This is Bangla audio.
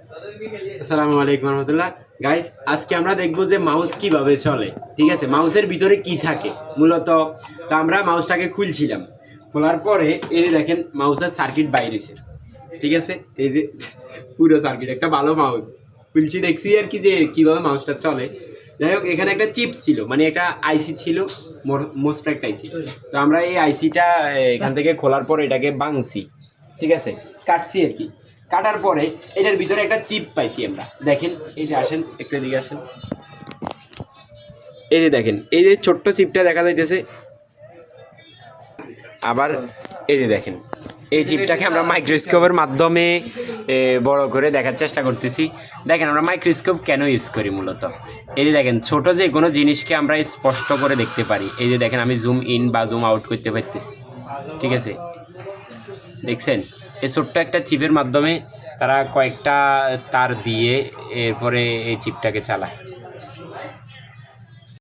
আসসালামু আলাইকুম রহমতুল্লাহ। গাইস, আজকে আমরা দেখবো যে মাউস কিভাবে চলে। ঠিক আছে, মাউসের ভিতরে কি থাকে মূলত। তো আমরা মাউসটাকে খুলছিলাম, খোলার পরে এই যে দেখেন মাউসের সার্কিট বাইরেছে। ঠিক আছে, এই যে পুরো সার্কিট, একটা ভালো মাউস খুলছি, দেখছি আর কি যে কিভাবে মাউসটা চলে। যাই হোক, এখানে একটা চিপ ছিল, মানে একটা আইসি ছিল, মোস্ট্রাক্ট আইসি। তো আমরা এই আইসিটা এখান থেকে খোলার পর এটাকে ভাঙছি। ঠিক আছে, কাটছি আর কি। কাটার পরে এটার ভিতরে একটা চিপ পাইছি আমরা। দেখেন, এই যে আসেন একটু এদিকে আসেন, এই যে দেখেন, এই যে ছোট্ট চিপটা দেখা যাইতেছে। আবার এই যে দেখেন, এই চিপটাকে আমরা মাইক্রোস্কোপের মাধ্যমে বড় করে দেখার চেষ্টা করতেছি। দেখেন, আমরা মাইক্রোস্কোপ কেন ইউজ করি মূলত। এই যে দেখেন, ছোট যে কোনো জিনিসকে আমরা স্পষ্ট করে দেখতে পারি। এই যে দেখেন, আমি জুম ইন বা জুম আউট করতে পারতেছি। ঠিক আছে, দেখছেন, এই ছোট্ট একটা চিপের মাধ্যমে তারা কয়েকটা তার দিয়ে এরপরে এই চিপটাকে চালায়।